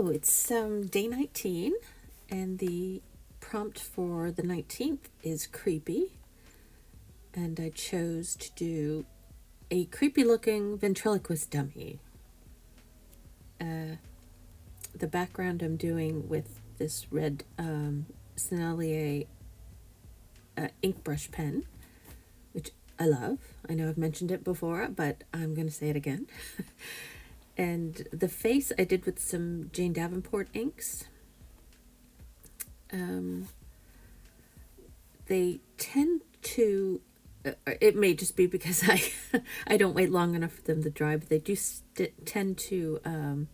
So it's day 19, and the prompt for the 19th is creepy. And I chose to do a creepy looking ventriloquist dummy. The background I'm doing with this red Sennelier ink brush pen, which I love. I know I've mentioned it before, but I'm going to say it again. And the face I did with some Jane Davenport inks. They tend to, it may just be because I don't wait long enough for them to dry, but they do tend to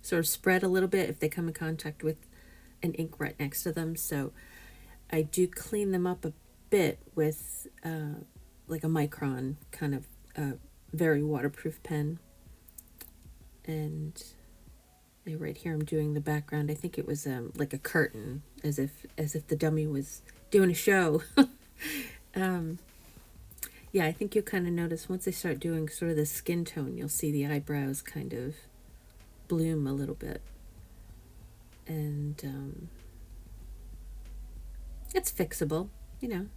sort of spread a little bit if they come in contact with an ink right next to them. So I do clean them up a bit with like a Micron kind of very waterproof pen. And right here I'm doing the background. I think it was like a curtain, as if the dummy was doing a show. Yeah, I think you'll kind of notice once they start doing sort of the skin tone, you'll see the eyebrows kind of bloom a little bit. And it's fixable, you know.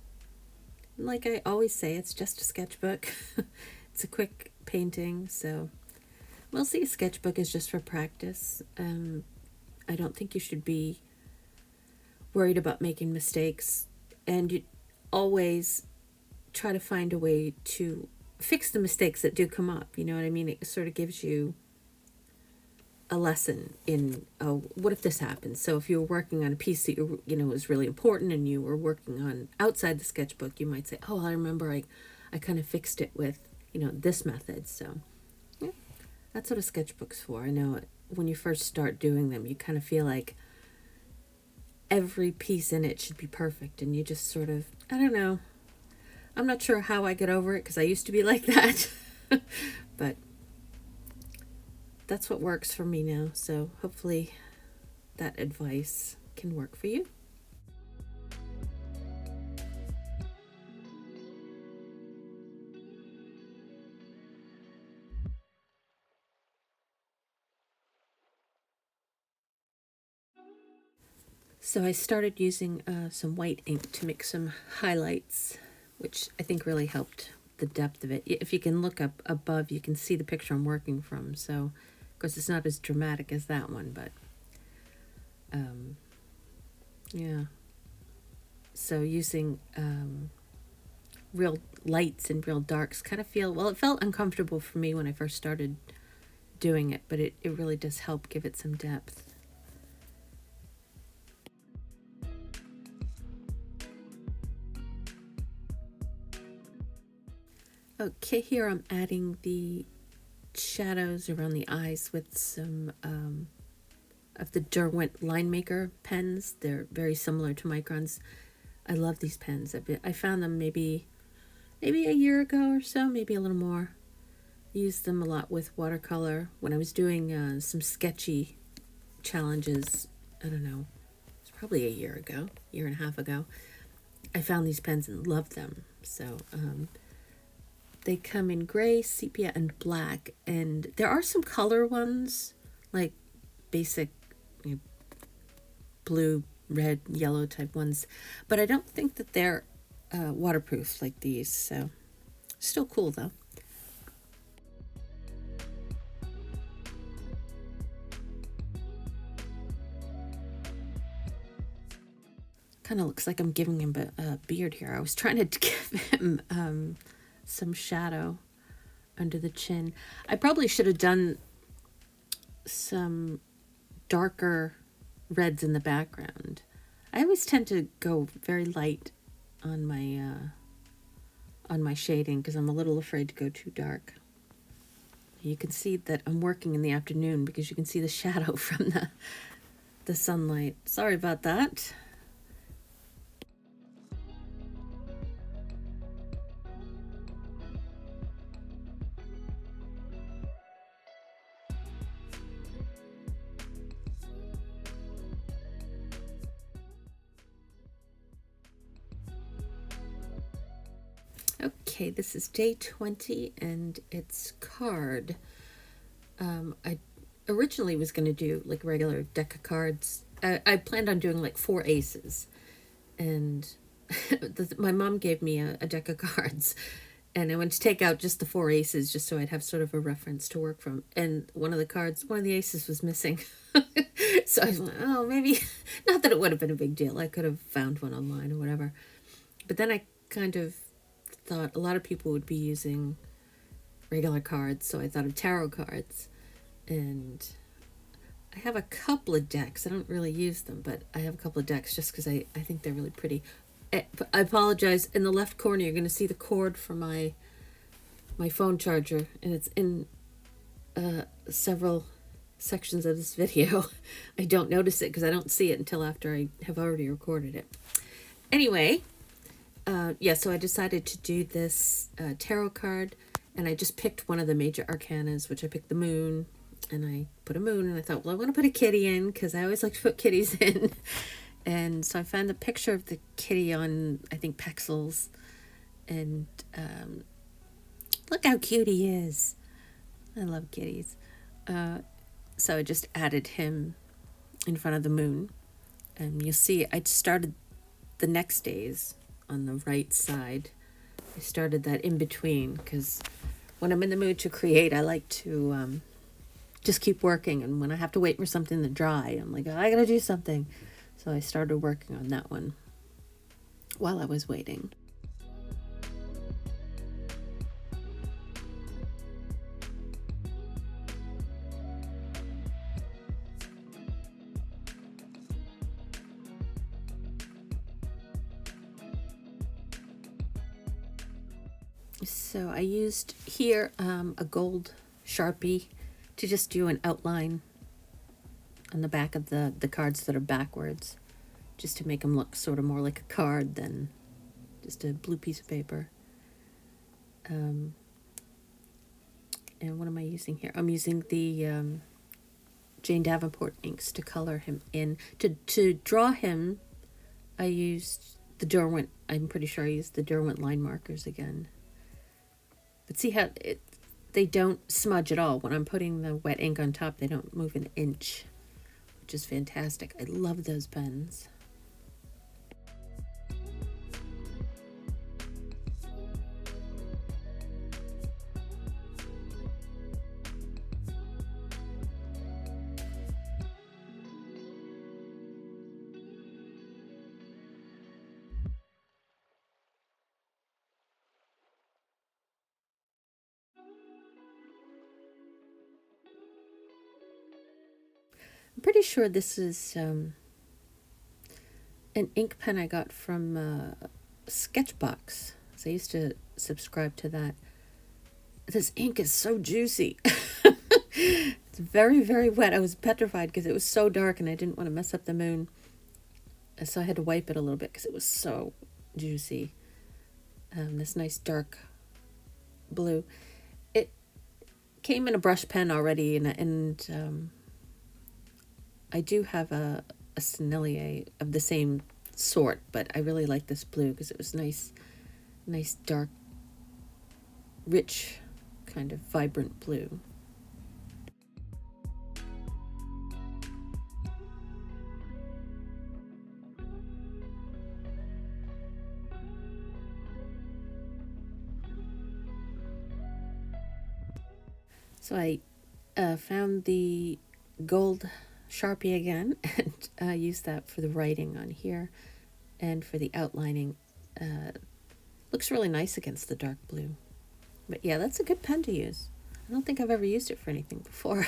Like I always say, it's just a sketchbook. It's a quick painting, so we'll see. A sketchbook is just for practice. I don't think you should be worried about making mistakes, and you always try to find a way to fix the mistakes that do come up. You know what I mean? It sort of gives you a lesson in, oh, what if this happens? So if you were working on a piece that you know was really important and you were working on outside the sketchbook, you might say, oh, I remember I kind of fixed it with, you know, this method. So yeah, that's what a sketchbook's for. I know when you first start doing them, you kind of feel like every piece in it should be perfect, and you just sort of, I don't know, I'm not sure how I get over it because I used to be like that. But that's what works for me now, so hopefully that advice can work for you. So I started using some white ink to make some highlights, which I think really helped the depth of it. If you can look up above, you can see the picture I'm working from. So, of course, it's not as dramatic as that one, but yeah. So using real lights and real darks kind of it felt uncomfortable for me when I first started doing it, but it really does help give it some depth. Okay, here I'm adding the shadows around the eyes with some of the Derwent Line Maker pens. They're very similar to Microns. I love these pens. I found them maybe a year ago or so, maybe a little more. Used them a lot with watercolor when I was doing some sketchy challenges. I don't know, it's probably a year and a half ago. I found these pens and loved them. So they come in gray, sepia, and black. And there are some color ones, like basic, you know, blue, red, yellow type ones. But I don't think that they're waterproof like these. So still cool, though. Kind of looks like I'm giving him a beard here. I was trying to give him some shadow under the chin. I probably should have done some darker reds in the background. I always tend to go very light on my shading because I'm a little afraid to go too dark. You can see that I'm working in the afternoon because you can see the shadow from the sunlight. Sorry about that. Okay, this is day 20 and it's card. I originally was going to do like a regular deck of cards. I planned on doing like 4 aces, and my mom gave me a deck of cards, and I went to take out just the 4 aces just so I'd have sort of a reference to work from. And one of the aces was missing. So I was like, oh, maybe, not that it would have been a big deal. I could have found one online or whatever. But then I kind of thought a lot of people would be using regular cards, so I thought of tarot cards. And I have a couple of decks. I don't really use them, but I have a couple of decks just because I think they're really pretty. I apologize. In the left corner, you're going to see the cord for my phone charger, and it's in several sections of this video. I don't notice it because I don't see it until after I have already recorded it. Anyway, so I decided to do this tarot card, and I just picked one of the major arcanas, which I picked the moon, and I put a moon, and I thought, well, I want to put a kitty in because I always like to put kitties in. And so I found the picture of the kitty on, I think, Pexels, and look how cute he is. I love kitties. So I just added him in front of the moon, and you'll see I started the next days on the right side. I started that in between because when I'm in the mood to create, I like to just keep working, and when I have to wait for something to dry, I'm like, oh, I gotta do something. So I started working on that one while I was waiting. So I used here a gold Sharpie to just do an outline on the back of the cards that are backwards, just to make them look sort of more like a card than just a blue piece of paper. And what am I using here? I'm using the Jane Davenport inks to color him in. To draw him, I used the Derwent. I'm pretty sure I used the Derwent line markers again. But see how they don't smudge at all. When I'm putting the wet ink on top, they don't move an inch, which is fantastic. I love those pens. I'm pretty sure this is an ink pen I got from Sketchbox. So I used to subscribe to that. This ink is so juicy. It's very, very wet. I was petrified because it was so dark and I didn't want to mess up the moon. So I had to wipe it a little bit because it was so juicy. This nice dark blue. It came in a brush pen already, and I do have a Sennelier of the same sort, but I really like this blue because it was nice, dark, rich, kind of vibrant blue. So I found the gold Sharpie again and used that for the writing on here and for the outlining. Looks really nice against the dark blue. But yeah, that's a good pen to use. I don't think I've ever used it for anything before.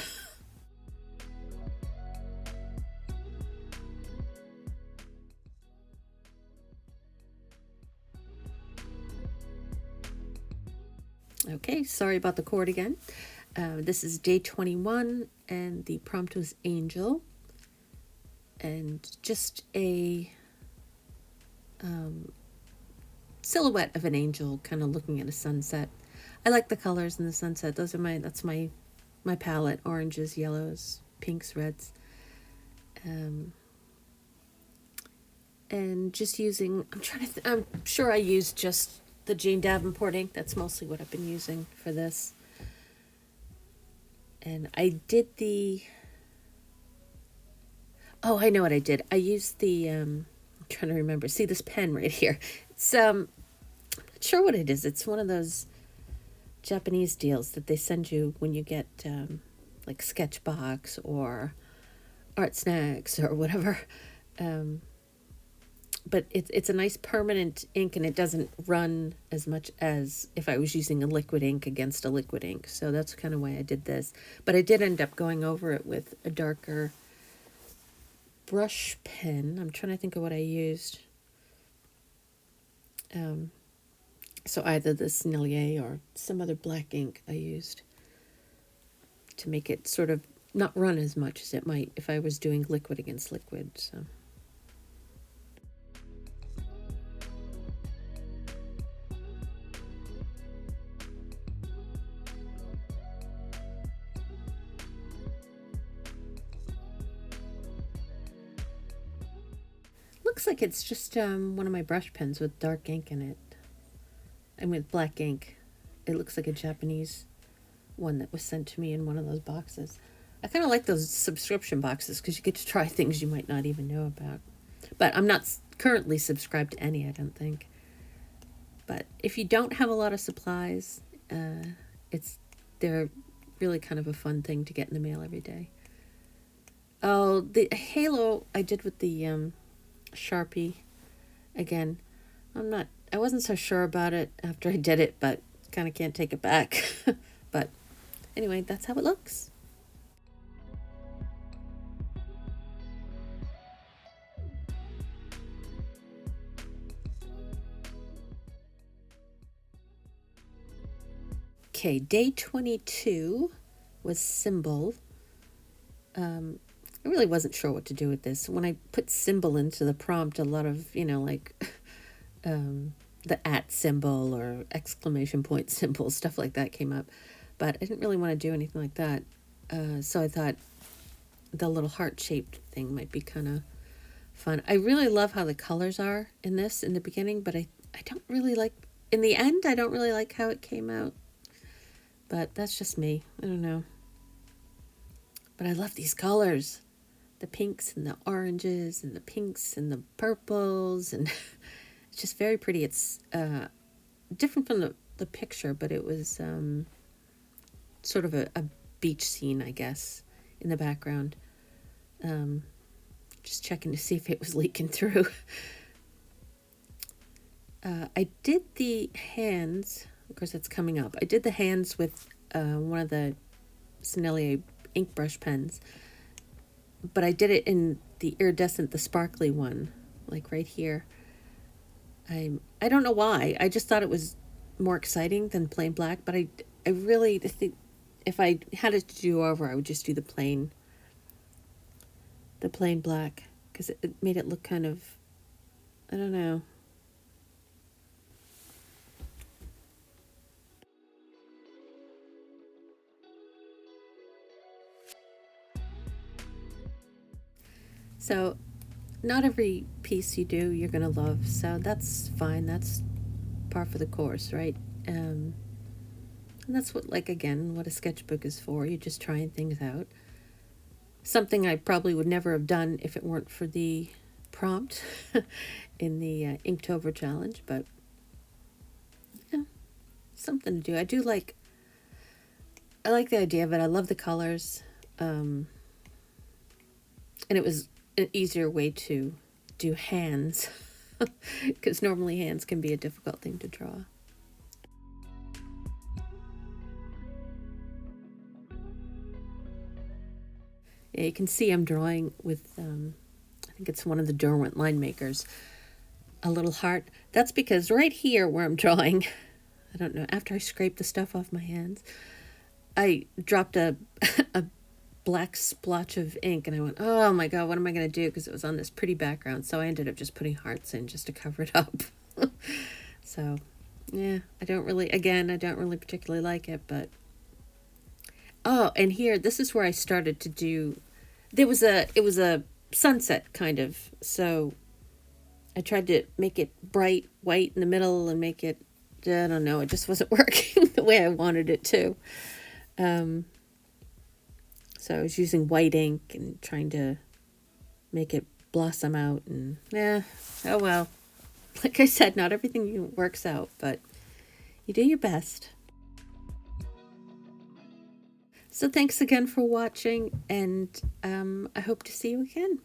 Okay, sorry about the cord again. This is day 21, and the prompt was angel, and just a silhouette of an angel kind of looking at a sunset. I like the colors in the sunset. That's my palette: oranges, yellows, pinks, reds. And just using, I'm sure I used just the Jane Davenport ink. That's mostly what I've been using for this. And I did oh, I know what I did. I used I'm trying to remember. See this pen right here. It's, I'm not sure what it is. It's one of those Japanese deals that they send you when you get, like Sketchbox or Art Snacks or whatever. But it's a nice permanent ink, and it doesn't run as much as if I was using a liquid ink against a liquid ink. So that's kind of why I did this. But I did end up going over it with a darker brush pen. I'm trying to think of what I used. So either the Sennelier or some other black ink I used to make it sort of not run as much as it might if I was doing liquid against liquid. So. Looks like it's just one of my brush pens with dark ink in it. And with black ink. It looks like a Japanese one that was sent to me in one of those boxes. I kind of like those subscription boxes because you get to try things you might not even know about. But I'm not currently subscribed to any, I don't think. But if you don't have a lot of supplies, they're really kind of a fun thing to get in the mail every day. Oh, the halo I did with the Sharpie. Again, I wasn't so sure about it after I did it, but kind of can't take it back. But anyway, that's how it looks. Okay, day 22 was symbol. I really wasn't sure what to do with this. When I put symbol into the prompt, a lot of, like the @ symbol or exclamation point symbol, stuff like that came up. But I didn't really want to do anything like that. So I thought the little heart-shaped thing might be kind of fun. I really love how the colors are in this in the beginning, but I don't really like, in the end, I don't really like how it came out. But that's just me. I don't know. But I love these colors. The pinks and the oranges and the pinks and the purples. And it's just very pretty. It's different from the picture, but it was sort of a beach scene, I guess, in the background. Just checking to see if it was leaking through. I did the hands. Of course, that's coming up. I did the hands with one of the Sennelier ink brush pens, but I did it in the iridescent, the sparkly one, like right here. I don't know why. I just thought it was more exciting than plain black, but I really think if I had it to do over, I would just do the plain black, because it made it look kind of, I don't know. So not every piece you do you're going to love, so that's fine. That's par for the course, right? And that's what, like, again, what a sketchbook is for. You're just trying things out. Something I probably would never have done if it weren't for the prompt in the Inktober challenge, but yeah, something to do. I like the idea of it. I love the colors. And it was an easier way to do hands, because normally hands can be a difficult thing to draw. Yeah, you can see I'm drawing with, I think it's one of the Derwent line makers, a little heart. That's because right here where I'm drawing, I don't know, after I scraped the stuff off my hands, I dropped a black splotch of ink, and I went, oh my god, what am I going to do? Because it was on this pretty background, so I ended up just putting hearts in just to cover it up. So, yeah, I don't really particularly like it, but... Oh, and here, this is where I started to do... It was a sunset, kind of, so I tried to make it bright white in the middle and make it... I don't know, it just wasn't working the way I wanted it to. So I was using white ink and trying to make it blossom out, and oh well. Like I said, not everything works out, but you do your best. So thanks again for watching, and I hope to see you again.